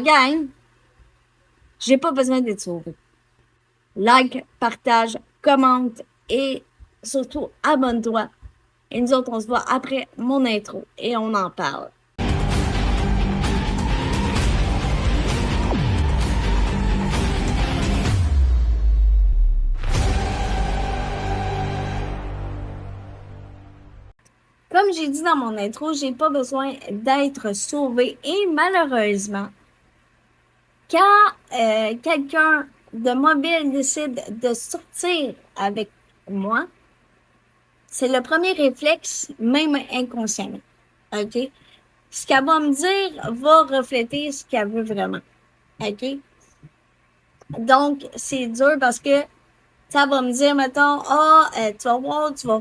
Gang, j'ai pas besoin d'être sauvé. Like, partage, commente et surtout abonne-toi. Et nous autres, on se voit après mon intro et on en parle. Comme j'ai dit dans mon intro, j'ai pas besoin d'être sauvé et malheureusement, quand quelqu'un de mobile décide de sortir avec moi, c'est le premier réflexe, même inconsciemment. OK? Ce qu'elle va me dire va refléter ce qu'elle veut vraiment. OK? Donc, c'est dur parce que ça va me dire, mettons, tu vas voir, tu vas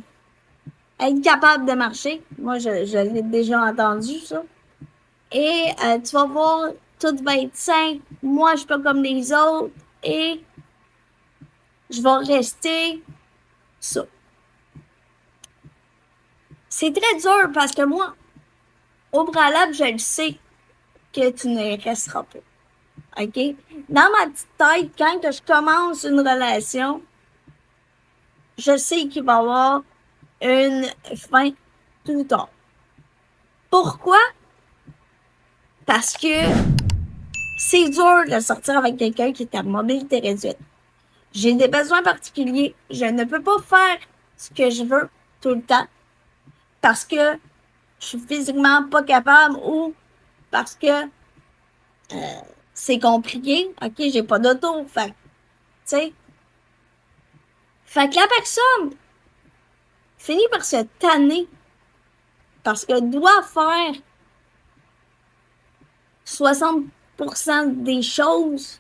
être capable de marcher. Moi, je l'ai déjà entendu, ça. Et tu vas voir, tout va être sain. Moi, je suis pas comme les autres. Et je vais rester ça. C'est très dur parce que moi, au préalable, je le sais que tu ne resteras pas. OK? Dans ma petite tête, quand je commence une relation, je sais qu'il va y avoir une fin tout tard. Pourquoi? Parce que c'est dur de sortir avec quelqu'un qui est à mobilité réduite. J'ai des besoins particuliers. Je ne peux pas faire ce que je veux tout le temps parce que je suis physiquement pas capable ou parce que c'est compliqué. OK, j'ai pas d'auto. Fait, tu sais. Fait que la personne finit par se tanner parce qu'elle doit faire 60% des choses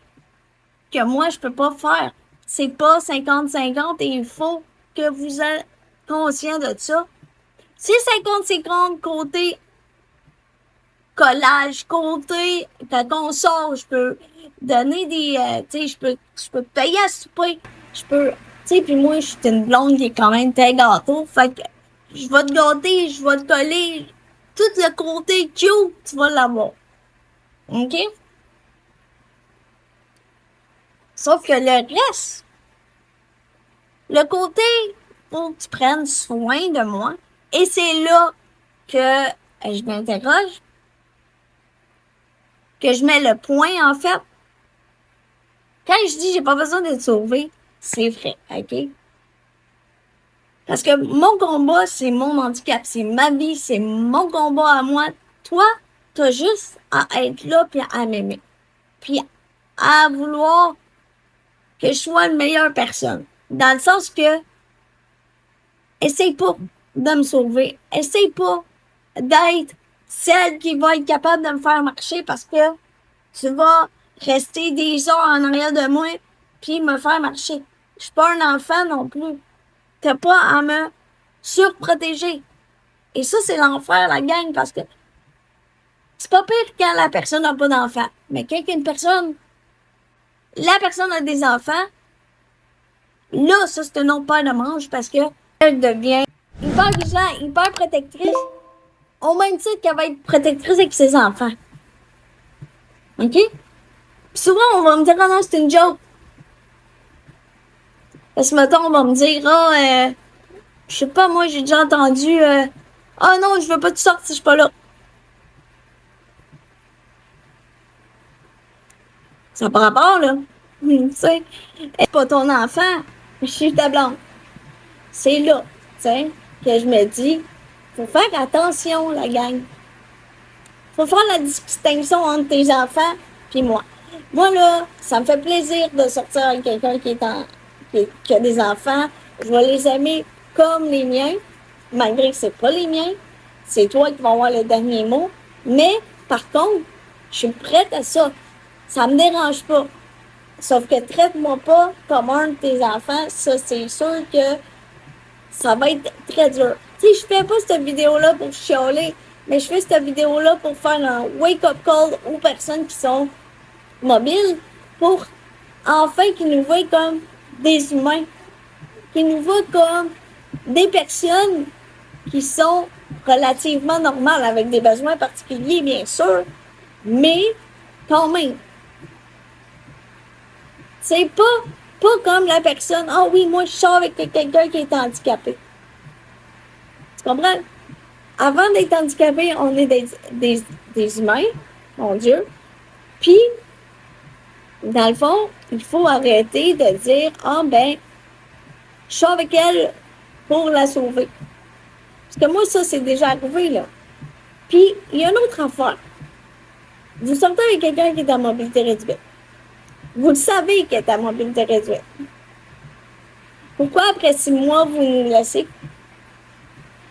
que moi, je peux pas faire. C'est pas 50-50 et il faut que vous êtes conscient de ça. C'est 50-50 côté collage, côté quand on sort, je peux donner des... tu sais, je peux payer à souper, je peux... Tu sais, puis moi, je suis une blonde qui est quand même très gâteau, fait que je vais te gâter, je vais te coller, tout le côté cute, tu vas l'avoir. OK? Sauf que le reste, le côté, faut que tu prennes soin de moi. Et c'est là que je m'interroge, que je mets le point, en fait. Quand je dis j'ai pas besoin d'être sauvé, c'est vrai, OK? Parce que mon combat, c'est mon handicap, c'est ma vie, c'est mon combat à moi. Toi, t'as juste à être là puis à m'aimer. Puis à vouloir que je sois une meilleure personne. Dans le sens que, essaye pas de me sauver. Essaye pas d'être celle qui va être capable de me faire marcher parce que tu vas rester des heures en arrière de moi puis me faire marcher. Je suis pas un enfant non plus. T'as pas à me surprotéger. Et ça, c'est l'enfer, la gang, parce que c'est pas pire quand la personne n'a pas d'enfant. Mais quand la personne a des enfants, là, ça, c'est un autre paire de manches parce que elle devient hyper vigilante, hyper protectrice, au même titre qu'elle va être protectrice avec ses enfants. OK? Puis souvent, on va me dire, ah non, c'est une joke. Parce que, mettons, on va me dire, je sais pas, moi, j'ai déjà entendu, ah non, je veux pas que tu sortes si je suis pas là. Ça n'a pas rapport, là. Tu sais, c'est pas ton enfant, je suis ta blonde. C'est là, tu sais, que je me dis, faut faire attention, la gang. Faut faire la distinction entre tes enfants et moi. Moi, là, ça me fait plaisir de sortir avec quelqu'un qui a des enfants. Je vais les aimer comme les miens, malgré que c'est pas les miens. C'est toi qui vas avoir le dernier mot. Mais, par contre, je suis prête à ça. Ça me dérange pas. Sauf que traite-moi pas comme un de tes enfants. Ça, c'est sûr que ça va être très dur. Tu sais, je fais pas cette vidéo-là pour chialer, mais je fais cette vidéo-là pour faire un wake-up call aux personnes qui sont mobiles pour enfin qu'ils nous voient comme des humains, qu'ils nous voient comme des personnes qui sont relativement normales avec des besoins particuliers, bien sûr, mais quand même. C'est pas comme la personne, ah oui, moi je sors avec quelqu'un qui est handicapé. Tu comprends? Avant d'être handicapé, on est des humains, mon Dieu. Puis, dans le fond, il faut arrêter de dire, ah ben, je sors avec elle pour la sauver. Parce que moi, ça, c'est déjà arrivé, là. Puis, il y a une autre affaire. Vous sortez avec quelqu'un qui est à mobilité réduite. Vous le savez qu'il est à mobilité réduite. Pourquoi après 6 mois, vous nous laissez?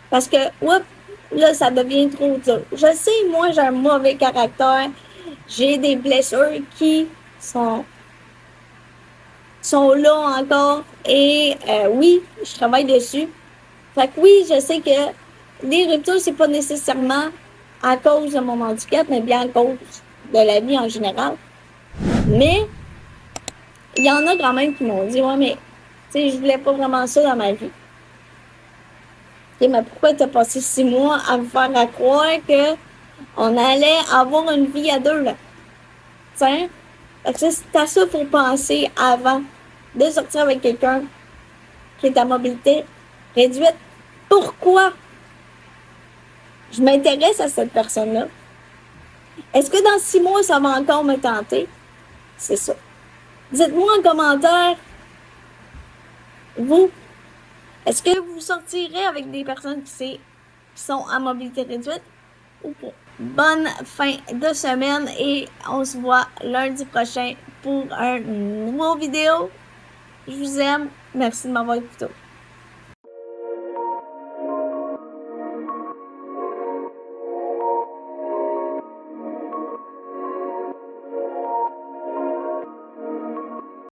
Parce que, oups, là, ça devient trop dur. Je sais, moi, j'ai un mauvais caractère. J'ai des blessures qui sont là encore. Et oui, je travaille dessus. Fait que oui, je sais que les ruptures, c'est pas nécessairement à cause de mon handicap, mais bien à cause de la vie en général. Mais il y en a quand même qui m'ont dit, ouais, mais tu sais, je voulais pas vraiment ça dans ma vie. Okay, mais pourquoi t'as passé 6 mois à me faire à croire que on allait avoir une vie à deux, là? Tiens, c'est à ça qu'il faut penser avant de sortir avec quelqu'un qui est à mobilité réduite. Pourquoi je m'intéresse à cette personne-là? Est-ce que dans 6 mois, ça va encore me tenter? C'est ça. Dites-moi en commentaire, vous, est-ce que vous sortirez avec des personnes qui sont à mobilité réduite ou pas? Bonne fin de semaine et on se voit lundi prochain pour un nouveau vidéo. Je vous aime. Merci de m'avoir écouté.